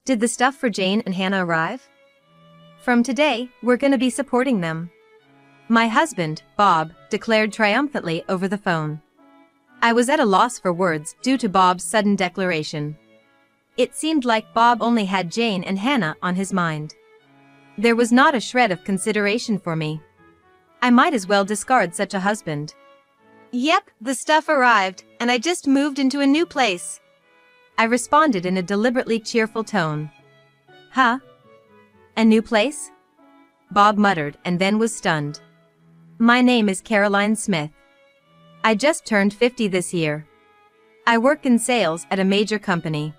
Did the stuff for Jane and Hannah arrive? From today, we're gonna be supporting them. My husband, Bob, declared triumphantly over the phone. I was at a loss for words due to Bob's sudden declaration. It seemed like Bob only had Jane and Hannah on his mind. There was not a shred of consideration for me. I might as well discard such a husband. Yep, the stuff arrived, and I just moved into a new place. I responded in a deliberately cheerful tone. Huh? A new place? Bob muttered and then was stunned. My name is Caroline Smith. I just turned 50 this year. I work in sales at a major company.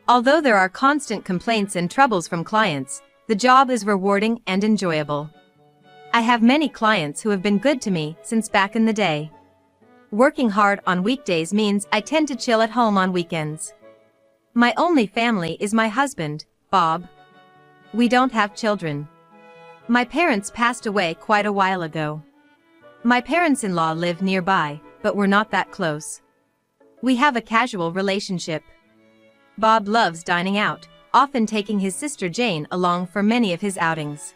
Although there are constant complaints and troubles from clients, the job is rewarding and enjoyable. I have many clients who have been good to me since back in the day. Working hard on weekdays means I tend to chill at home on weekends. My only family is my husband, Bob. We don't have children. My parents passed away quite a while ago. My parents-in-law live nearby, but we're not that close. We have a casual relationship. Bob loves dining out, often taking his sister Jane along for many of his outings.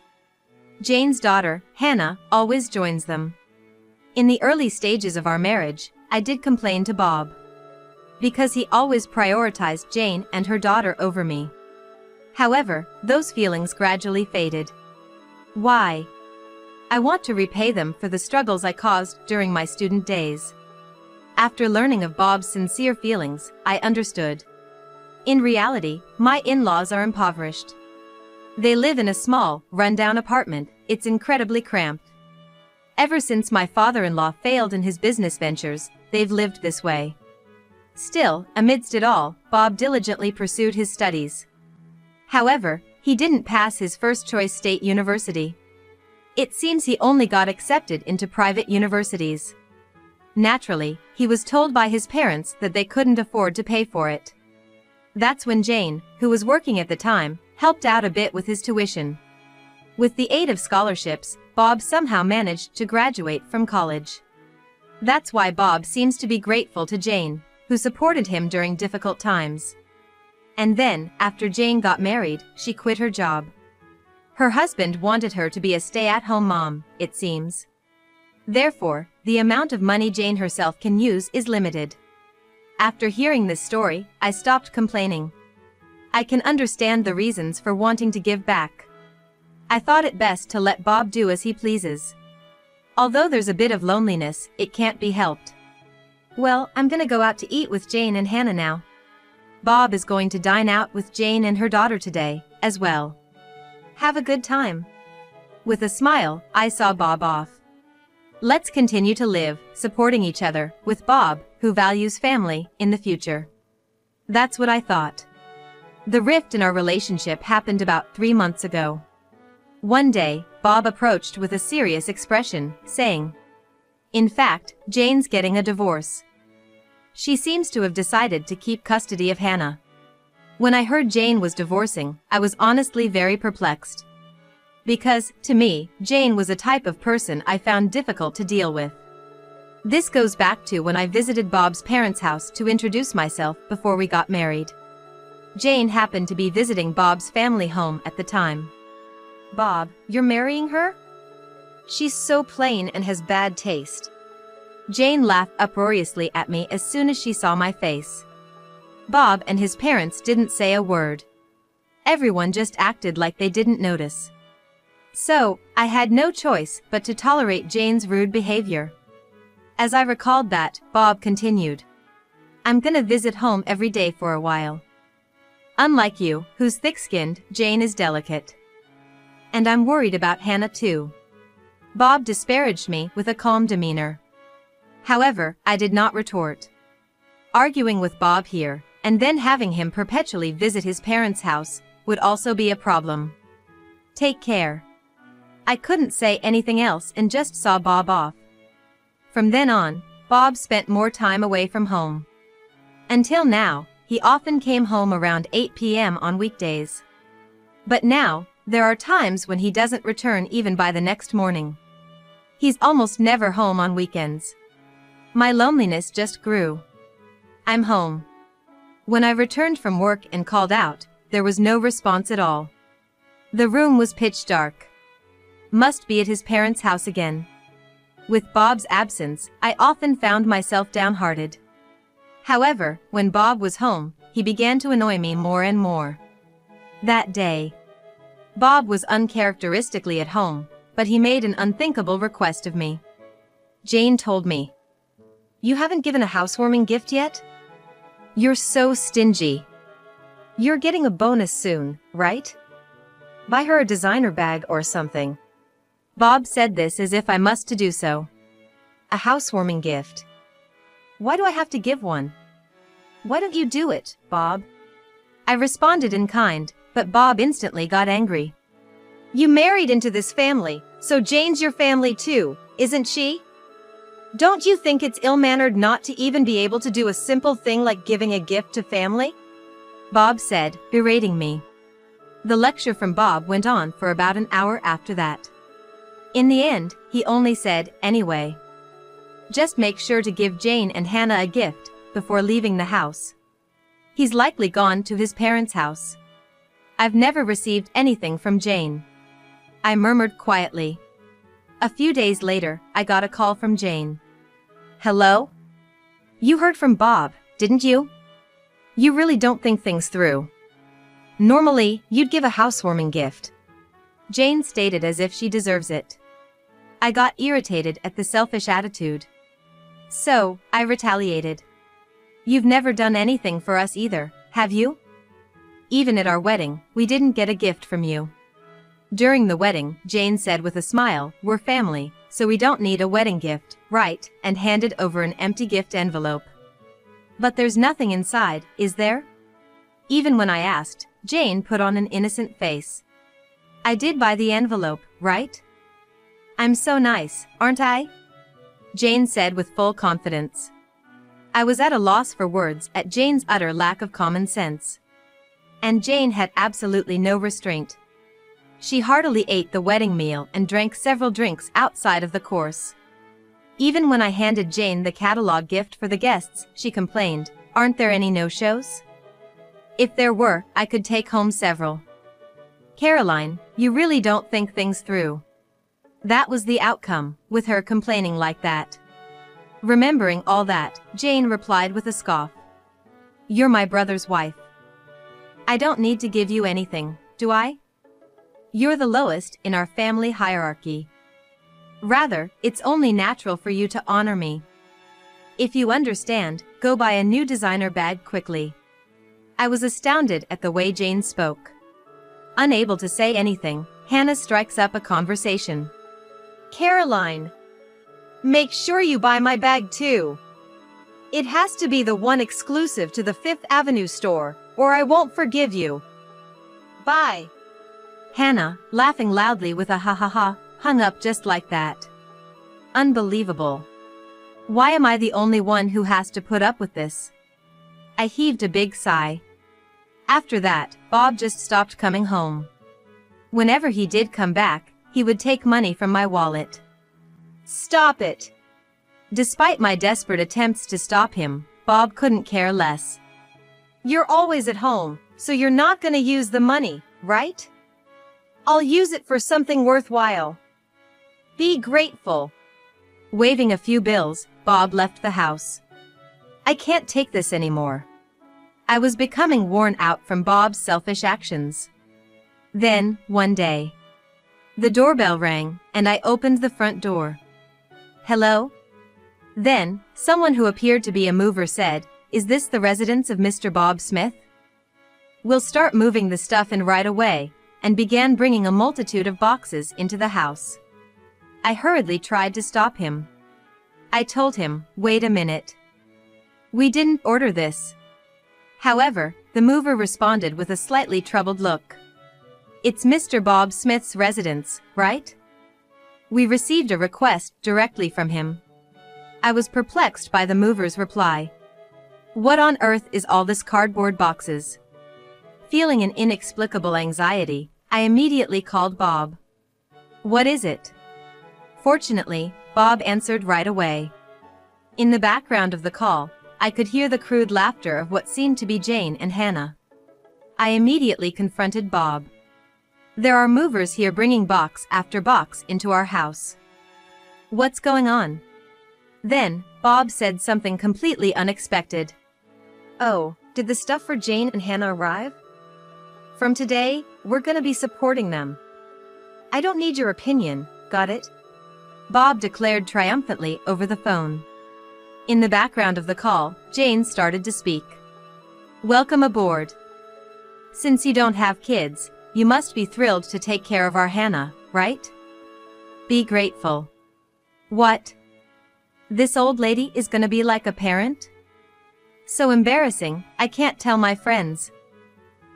Jane's daughter, Hannah, always joins them. In the early stages of our marriage, I did complain to Bob. Because he always prioritized Jane and her daughter over me. However, those feelings gradually faded. Why? I want to repay them for the struggles I caused during my student days. After learning of Bob's sincere feelings, I understood. In reality, my in-laws are impoverished. They live in a small, run-down apartment. It's incredibly cramped. Ever since my father-in-law failed in his business ventures, they've lived this way. Still, amidst it all, Bob diligently pursued his studies. However, he didn't pass his first-choice state university. It seems he only got accepted into private universities. Naturally, he was told by his parents that they couldn't afford to pay for it. That's when Jane, who was working at the time, helped out a bit with his tuition. With the aid of scholarships, Bob somehow managed to graduate from college. That's why Bob seems to be grateful to Jane, who supported him during difficult times. And then, after Jane got married, she quit her job. Her husband wanted her to be a stay-at-home mom, it seems. Therefore, the amount of money Jane herself can use is limited. After hearing this story, I stopped complaining. I can understand the reasons for wanting to give back. I thought it best to let Bob do as he pleases. Although there's a bit of loneliness, it can't be helped. Well, I'm gonna go out to eat with Jane and Hannah now. Bob is going to dine out with Jane and her daughter today, as well. Have a good time. With a smile, I saw Bob off. Let's continue to live, supporting each other, with Bob, who values family, in the future. That's what I thought. The rift in our relationship happened about 3 months ago. One day, Bob approached with a serious expression, saying, "In fact, Jane's getting a divorce. She seems to have decided to keep custody of Hannah." When I heard Jane was divorcing, I was honestly very perplexed. Because, to me, Jane was a type of person I found difficult to deal with. This goes back to when I visited Bob's parents' house to introduce myself before we got married. Jane happened to be visiting Bob's family home at the time. "Bob, you're marrying her? She's so plain and has bad taste." Jane laughed uproariously at me as soon as she saw my face. Bob and his parents didn't say a word. Everyone just acted like they didn't notice. So, I had no choice but to tolerate Jane's rude behavior. As I recalled that, Bob continued, "I'm gonna visit home every day for a while. Unlike you, who's thick-skinned, Jane is delicate. And I'm worried about Hannah too." Bob disparaged me with a calm demeanor. However, I did not retort. Arguing with Bob here, and then having him perpetually visit his parents' house, would also be a problem. Take care. I couldn't say anything else and just saw Bob off. From then on, Bob spent more time away from home. Until now, he often came home around 8 p.m. on weekdays. But now, there are times when he doesn't return even by the next morning. He's almost never home on weekends. My loneliness just grew. I'm home. When I returned from work and called out, there was no response at all. The room was pitch dark. Must be at his parents' house again. With Bob's absence, I often found myself downhearted. However, when Bob was home, he began to annoy me more and more. That day, Bob was uncharacteristically at home, but he made an unthinkable request of me. Jane told me, "You haven't given a housewarming gift yet? You're so stingy. You're getting a bonus soon, right? Buy her a designer bag or something." Bob said this as if I must to do so. A housewarming gift. Why do I have to give one? Why don't you do it, Bob? I responded in kind, but Bob instantly got angry. You married into this family, so Jane's your family too, isn't she? Don't you think it's ill-mannered not to even be able to do a simple thing like giving a gift to family? Bob said, berating me. The lecture from Bob went on for about an hour after that. In the end, he only said, anyway, just make sure to give Jane and Hannah a gift before leaving the house. He's likely gone to his parents' house. I've never received anything from Jane. I murmured quietly. A few days later, I got a call from Jane. Hello? You heard from Bob, didn't you? You really don't think things through. Normally, you'd give a housewarming gift. Jane stated as if she deserves it. I got irritated at the selfish attitude. So, I retaliated. You've never done anything for us either, have you? Even at our wedding, we didn't get a gift from you. During the wedding, Jane said with a smile, we're family, so we don't need a wedding gift, right? And handed over an empty gift envelope. But there's nothing inside, is there? Even when I asked, Jane put on an innocent face. I did buy the envelope, right? I'm so nice, aren't I? Jane said with full confidence. I was at a loss for words at Jane's utter lack of common sense. And Jane had absolutely no restraint. She heartily ate the wedding meal and drank several drinks outside of the course. Even when I handed Jane the catalog gift for the guests, she complained, aren't there any no-shows? If there were, I could take home several. Caroline, you really don't think things through. That was the outcome, with her complaining like that. Remembering all that, Jane replied with a scoff. You're my brother's wife. I don't need to give you anything, do I? You're the lowest in our family hierarchy. Rather, it's only natural for you to honor me. If you understand, go buy a new designer bag quickly. I was astounded at the way Jane spoke. Unable to say anything, Hannah strikes up a conversation. Caroline, make sure you buy my bag too. It has to be the one exclusive to the Fifth Avenue store, or I won't forgive you. Bye. Hannah, laughing loudly with a ha ha ha, hung up just like that. Unbelievable. Why am I the only one who has to put up with this? I heaved a big sigh. After that, Bob just stopped coming home. Whenever he did come back, he would take money from my wallet. Stop it! Despite my desperate attempts to stop him, Bob couldn't care less. You're always at home, so you're not gonna use the money, right? I'll use it for something worthwhile. Be grateful. Waving a few bills, Bob left the house. I can't take this anymore. I was becoming worn out from Bob's selfish actions. Then, one day, the doorbell rang, and I opened the front door. Hello? Then, someone who appeared to be a mover said, is this the residence of Mr. Bob Smith? We'll start moving the stuff in right away, and began bringing a multitude of boxes into the house. I hurriedly tried to stop him. I told him, wait a minute. We didn't order this. However, the mover responded with a slightly troubled look. It's Mr. Bob Smith's residence, right? We received a request directly from him. I was perplexed by the mover's reply. What on earth is all this cardboard boxes? Feeling an inexplicable anxiety, I immediately called Bob. What is it? Fortunately, Bob answered right away. In the background of the call, I could hear the crude laughter of what seemed to be Jane and Hannah. I immediately confronted Bob. There are movers here bringing box after box into our house. What's going on? Then, Bob said something completely unexpected. Oh, did the stuff for Jane and Hannah arrive? From today, we're gonna be supporting them. I don't need your opinion, got it? Bob declared triumphantly over the phone. In the background of the call, Jane started to speak. Welcome aboard. Since you don't have kids, you must be thrilled to take care of our Hannah, right? Be grateful. What? This old lady is gonna be like a parent? So embarrassing, I can't tell my friends.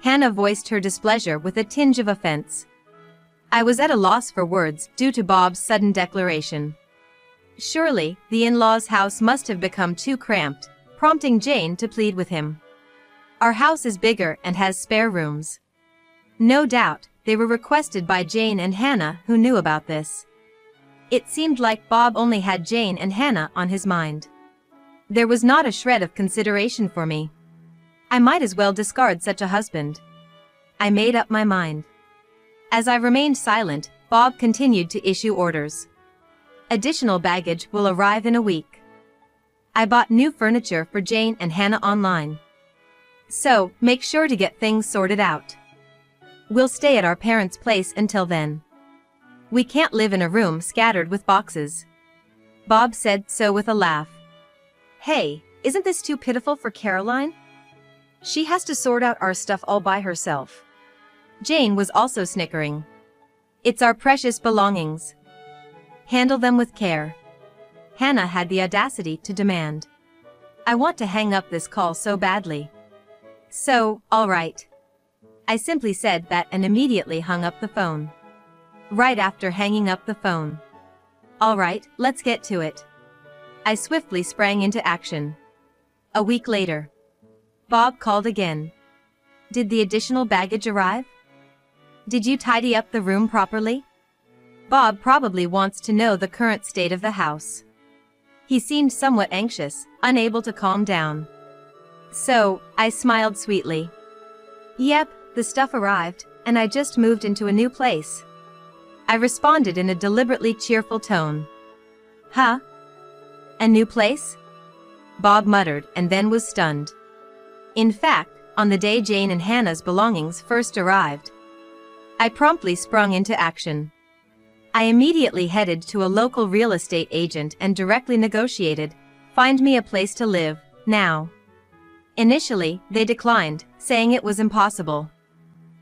Hannah voiced her displeasure with a tinge of offense. I was at a loss for words due to Bob's sudden declaration. Surely, the in-laws' house must have become too cramped, prompting Jane to plead with him. Our house is bigger and has spare rooms. No doubt, they were requested by Jane and Hannah, who knew about this. It seemed like Bob only had Jane and Hannah on his mind. There was not a shred of consideration for me. I might as well discard such a husband. I made up my mind. As I remained silent, Bob continued to issue orders. Additional baggage will arrive in a week. I bought new furniture for Jane and Hannah online. So, make sure to get things sorted out. We'll stay at our parents' place until then. We can't live in a room scattered with boxes. Bob said so with a laugh. Hey, isn't this too pitiful for Caroline? She has to sort out our stuff all by herself. Jane was also snickering. It's our precious belongings. Handle them with care. Hannah had the audacity to demand. I want to hang up this call so badly. So, all right. I simply said that and immediately hung up the phone. Right after hanging up the phone. All right, let's get to it. I swiftly sprang into action. A week later. Bob called again. Did the additional baggage arrive? Did you tidy up the room properly? Bob probably wants to know the current state of the house. He seemed somewhat anxious, unable to calm down. So, I smiled sweetly. Yep, the stuff arrived, and I just moved into a new place. I responded in a deliberately cheerful tone. Huh? A new place? Bob muttered and then was stunned. In fact, on the day Jane and Hannah's belongings first arrived, I promptly sprung into action. I immediately headed to a local real estate agent and directly negotiated, find me a place to live, now. Initially, they declined, saying it was impossible.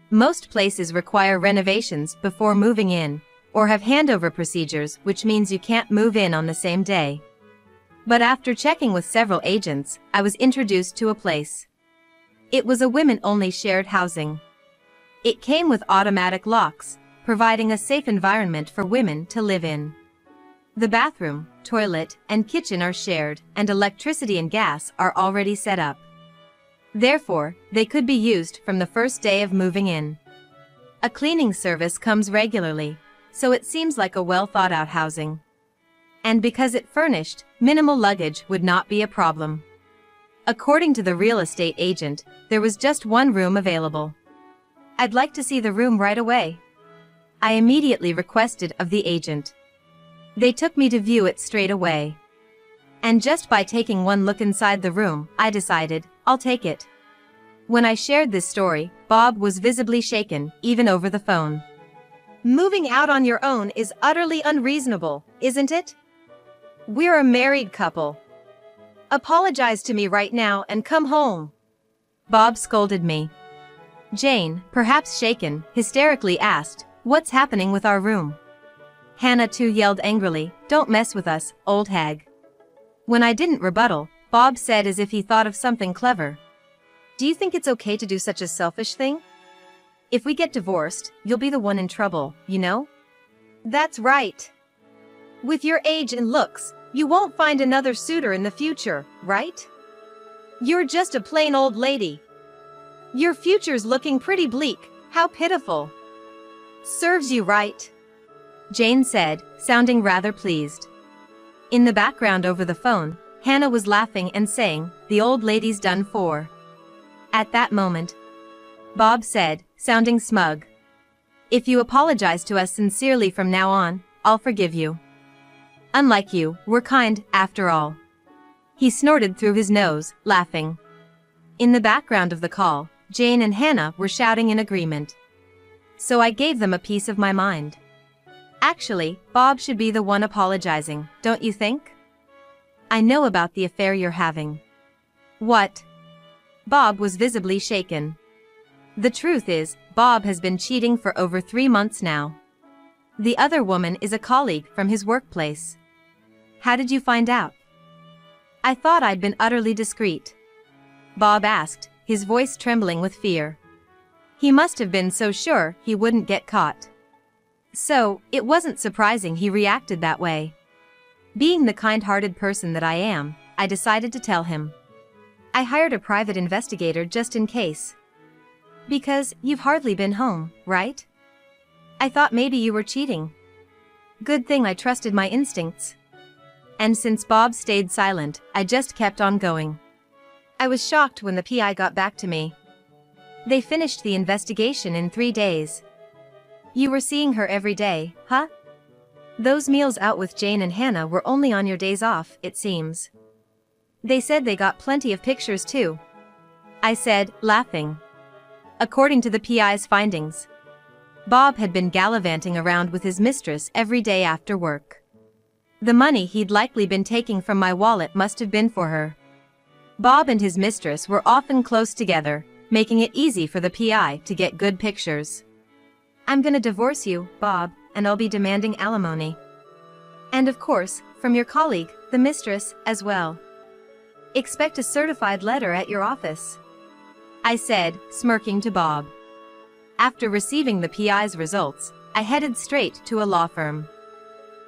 Most places require renovations before moving in, or have handover procedures, which means you can't move in on the same day. But after checking with several agents, I was introduced to a place. It was a women-only shared housing. It came with automatic locks, providing a safe environment for women to live in. The bathroom, toilet, and kitchen are shared, and electricity and gas are already set up. Therefore, they could be used from the first day of moving in. A cleaning service comes regularly, so it seems like a well-thought-out housing. And because it furnished, minimal luggage would not be a problem. According to the real estate agent, there was just one room available. I'd like to see the room right away. I immediately requested of the agent. They took me to view it straight away. And just by taking one look inside the room, I decided, I'll take it. When I shared this story, Bob was visibly shaken, even over the phone. Moving out on your own is utterly unreasonable, isn't it? We're a married couple. Apologize to me right now and come home. Bob scolded me. Jane, perhaps shaken, hysterically asked, what's happening with our room? Hannah too yelled angrily, don't mess with us, old hag. When I didn't rebuttal, Bob said as if he thought of something clever. Do you think it's okay to do such a selfish thing? If we get divorced, you'll be the one in trouble, you know? That's right. With your age and looks, you won't find another suitor in the future, right? You're just a plain old lady. Your future's looking pretty bleak, how pitiful. Serves you right, Jane said, sounding rather pleased. In the background over the phone, Hannah was laughing and saying, the old lady's done for. At that moment, Bob said, sounding smug. If you apologize to us sincerely from now on, I'll forgive you. Unlike you, we're kind, after all. He snorted through his nose, laughing. In the background of the call, Jane and Hannah were shouting in agreement. So I gave them a piece of my mind. Actually, Bob should be the one apologizing, don't you think? I know about the affair you're having. What? Bob was visibly shaken. The truth is, Bob has been cheating for over 3 months now. The other woman is a colleague from his workplace. How did you find out? I thought I'd been utterly discreet. Bob asked, his voice trembling with fear. He must have been so sure he wouldn't get caught. So, it wasn't surprising he reacted that way. Being the kind-hearted person that I am, I decided to tell him. I hired a private investigator just in case. Because you've hardly been home, right? I thought maybe you were cheating. Good thing I trusted my instincts. And since Bob stayed silent, I just kept on going. I was shocked when the PI got back to me. They finished the investigation in 3 days. You were seeing her every day, huh? Those meals out with Jane and Hannah were only on your days off, it seems. They said they got plenty of pictures too. I said, laughing. According to the PI's findings, Bob had been gallivanting around with his mistress every day after work. The money he'd likely been taking from my wallet must have been for her. Bob and his mistress were often close together, making it easy for the PI to get good pictures. I'm gonna divorce you, Bob, and I'll be demanding alimony. And of course, from your colleague, the mistress, as well. Expect a certified letter at your office. I said, smirking to Bob. After receiving the PI's results, I headed straight to a law firm.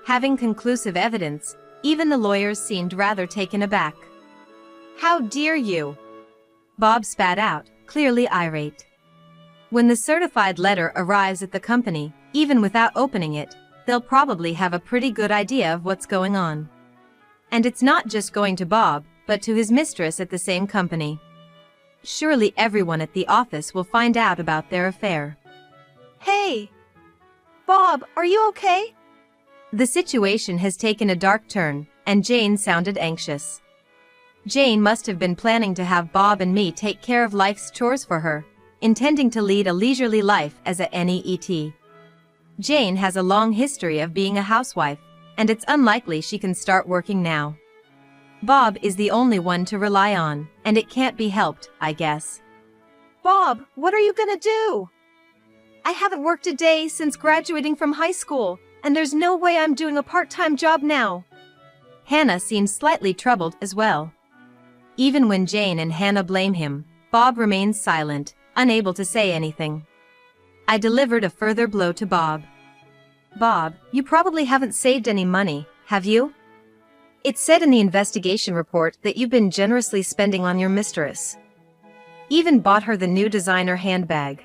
Having conclusive evidence, even the lawyers seemed rather taken aback. How dare you? Bob spat out, clearly irate. When the certified letter arrives at the company, even without opening it, they'll probably have a pretty good idea of what's going on. And it's not just going to Bob, but to his mistress at the same company. Surely everyone at the office will find out about their affair. Hey! Bob, are you okay? The situation has taken a dark turn, and Jane sounded anxious. Jane must have been planning to have Bob and me take care of life's chores for her, intending to lead a leisurely life as a NEET. Jane has a long history of being a housewife, and it's unlikely she can start working now. Bob is the only one to rely on, and it can't be helped, I guess. Bob, what are you gonna do? I haven't worked a day since graduating from high school, and there's no way I'm doing a part-time job now. Hannah seemed slightly troubled as well. Even when Jane and Hannah blame him, Bob remains silent, unable to say anything. I delivered a further blow to Bob. Bob, you probably haven't saved any money, have you? It said in the investigation report that you've been generously spending on your mistress. Even bought her the new designer handbag.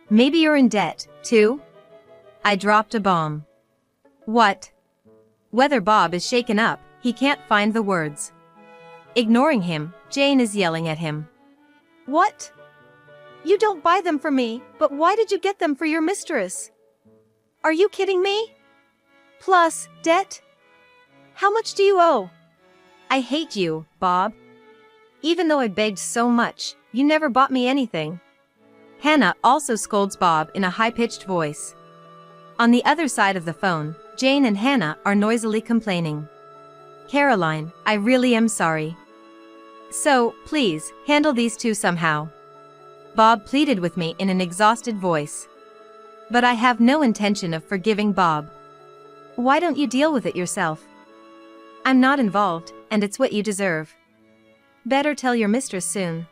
Maybe you're in debt, too? I dropped a bomb. What? Whether Bob is shaken up, he can't find the words. Ignoring him, Jane is yelling at him. What? You don't buy them for me, but why did you get them for your mistress? Are you kidding me? Plus, debt? How much do you owe? I hate you, Bob. Even though I begged so much, you never bought me anything. Hannah also scolds Bob in a high-pitched voice. On the other side of the phone, Jane and Hannah are noisily complaining. Caroline, I really am sorry. So, please, handle these two somehow. Bob pleaded with me in an exhausted voice. But I have no intention of forgiving Bob. Why don't you deal with it yourself? I'm not involved, and it's what you deserve. Better tell your mistress soon.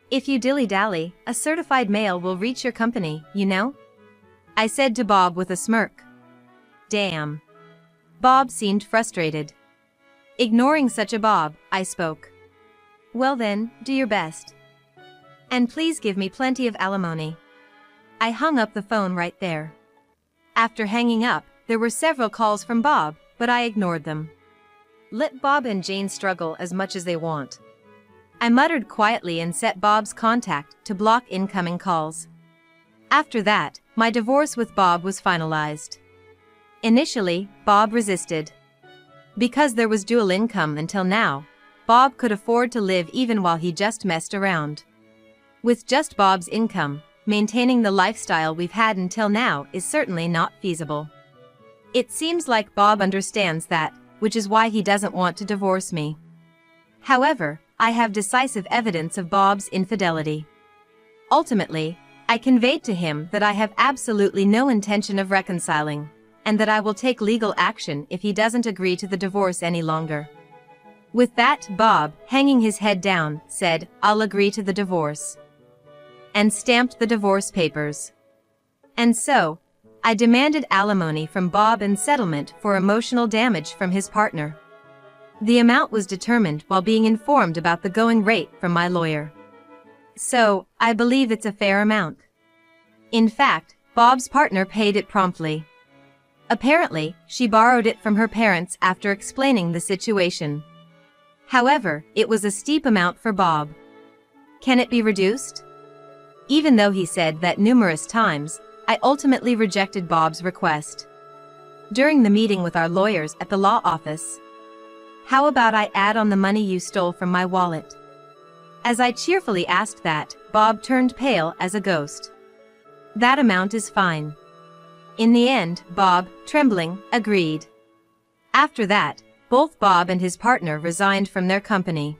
If you dilly-dally, a certified mail will reach your company, you know? I said to Bob with a smirk. Damn. Bob seemed frustrated. Ignoring such a Bob, I spoke. Well then, do your best. And please give me plenty of alimony. I hung up the phone right there. After hanging up, there were several calls from Bob, but I ignored them. Let Bob and Jane struggle as much as they want. I muttered quietly and set Bob's contact to block incoming calls. After that, my divorce with Bob was finalized. Initially, Bob resisted. Because there was dual income until now, Bob could afford to live even while he just messed around. With just Bob's income, maintaining the lifestyle we've had until now is certainly not feasible. It seems like Bob understands that, which is why he doesn't want to divorce me. However, I have decisive evidence of Bob's infidelity. Ultimately, I conveyed to him that I have absolutely no intention of reconciling, and that I will take legal action if he doesn't agree to the divorce any longer. With that, Bob, hanging his head down, said, "I'll agree to the divorce," and stamped the divorce papers. And so, I demanded alimony from Bob and settlement for emotional damage from his partner. The amount was determined while being informed about the going rate from my lawyer. So, I believe it's a fair amount. In fact, Bob's partner paid it promptly. Apparently, she borrowed it from her parents after explaining the situation. However, it was a steep amount for Bob. Can it be reduced? Even though he said that numerous times, I ultimately rejected Bob's request. During the meeting with our lawyers at the law office, "How about I add on the money you stole from my wallet?" As I cheerfully asked that, Bob turned pale as a ghost. "That amount is fine." In the end, Bob, trembling, agreed. After that, both Bob and his partner resigned from their company.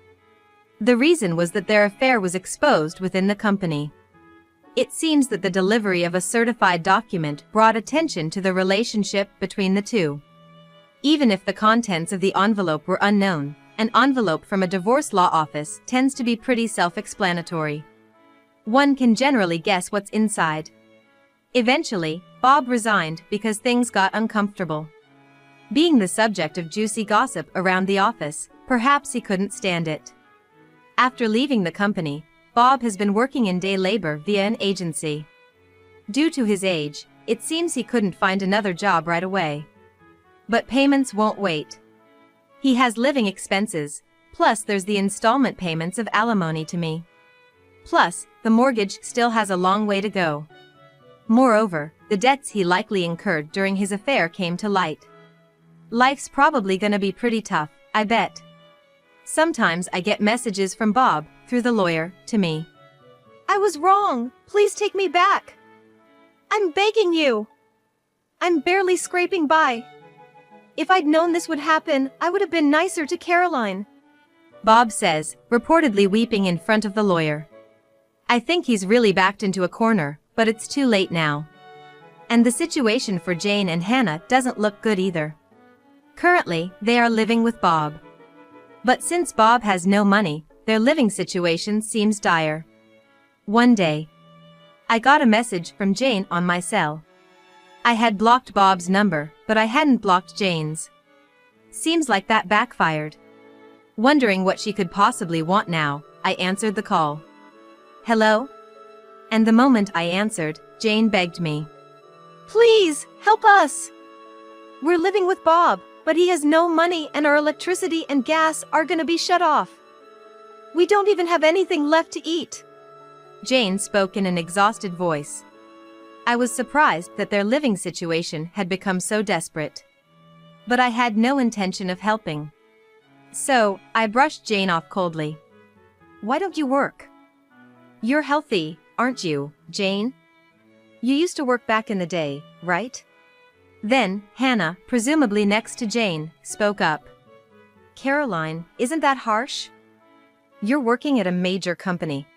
The reason was that their affair was exposed within the company. It seems that the delivery of a certified document brought attention to the relationship between the two. Even if the contents of the envelope were unknown, an envelope from a divorce law office tends to be pretty self-explanatory. One can generally guess what's inside. Eventually, Bob resigned because things got uncomfortable. Being the subject of juicy gossip around the office, perhaps he couldn't stand it. After leaving the company, Bob has been working in day labor via an agency. Due to his age, it seems he couldn't find another job right away. But payments won't wait. He has living expenses, plus there's the installment payments of alimony to me. Plus, the mortgage still has a long way to go. Moreover, the debts he likely incurred during his affair came to light. Life's probably gonna be pretty tough, I bet. Sometimes I get messages from Bob, through the lawyer, to me. "I was wrong, please take me back. I'm begging you. I'm barely scraping by. If I'd known this would happen, I would have been nicer to Caroline," Bob says, reportedly weeping in front of the lawyer. I think he's really backed into a corner, but it's too late now. And the situation for Jane and Hannah doesn't look good either. Currently, they are living with Bob. But since Bob has no money, their living situation seems dire. One day, I got a message from Jane on my cell. I had blocked Bob's number, but I hadn't blocked Jane's. Seems like that backfired. Wondering what she could possibly want now, I answered the call. "Hello?" And the moment I answered, Jane begged me. "Please, help us! We're living with Bob, but he has no money and our electricity and gas are gonna be shut off. We don't even have anything left to eat." Jane spoke in an exhausted voice. I was surprised that their living situation had become so desperate. But I had no intention of helping. So, I brushed Jane off coldly. "Why don't you work? You're healthy, aren't you, Jane? You used to work back in the day, right?" Then, Hannah, presumably next to Jane, spoke up. "Caroline, isn't that harsh? You're working at a major company.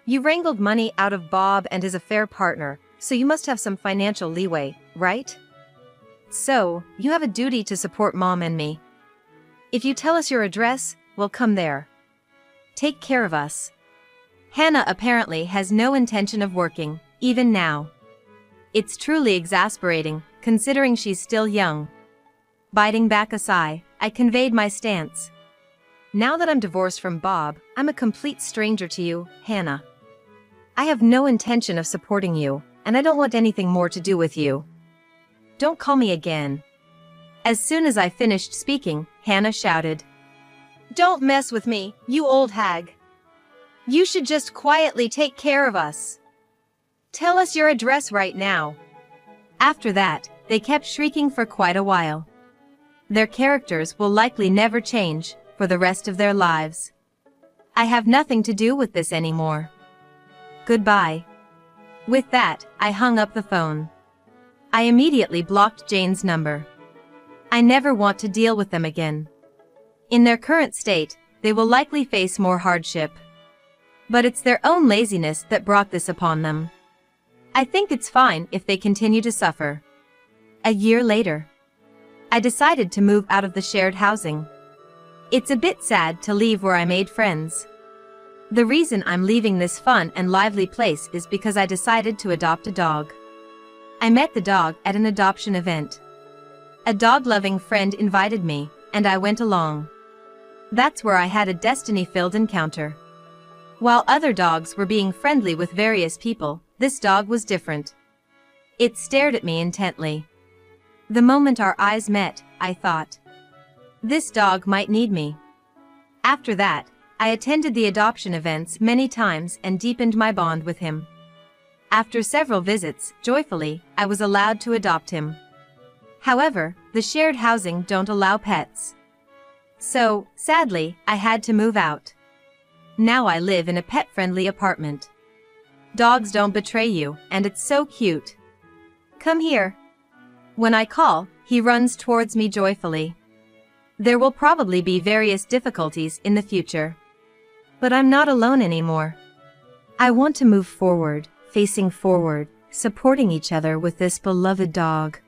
You wrangled money out of Bob and his affair partner, so you must have some financial leeway, right? So, you have a duty to support Mom and me. If you tell us your address, we'll come there. Take care of us." Hannah apparently has no intention of working, even now. It's truly exasperating, considering she's still young. Biting back a sigh, I conveyed my stance. "Now that I'm divorced from Bob, I'm a complete stranger to you, Hannah. I have no intention of supporting you, and I don't want anything more to do with you. Don't call me again." As soon as I finished speaking, Hannah shouted, "Don't mess with me, you old hag. You should just quietly take care of us. Tell us your address right now. After that, they kept shrieking for quite a while. Their characters will likely never change for the rest of their lives. I have nothing to do with this anymore. Goodbye. With that, I hung up the phone. I immediately blocked Jane's number. I never want to deal with them again. In their current state, they will likely face more hardship. But it's their own laziness that brought this upon them. I think it's fine if they continue to suffer. A year later, I decided to move out of the shared housing. It's a bit sad to leave where I made friends. The reason I'm leaving this fun and lively place is because I decided to adopt a dog. I met the dog at an adoption event. A dog-loving friend invited me, and I went along. That's where I had a destiny-filled encounter. While other dogs were being friendly with various people, this dog was different. It stared at me intently. The moment our eyes met, I thought, this dog might need me. After that, I attended the adoption events many times and deepened my bond with him. After several visits, joyfully, I was allowed to adopt him. However, the shared housing don't allow pets. So, sadly, I had to move out. Now I live in a pet-friendly apartment. Dogs don't betray you, and it's so cute. Come here. When I call, he runs towards me joyfully. There will probably be various difficulties in the future. But I'm not alone anymore. I want to move forward, facing forward, supporting each other with this beloved dog.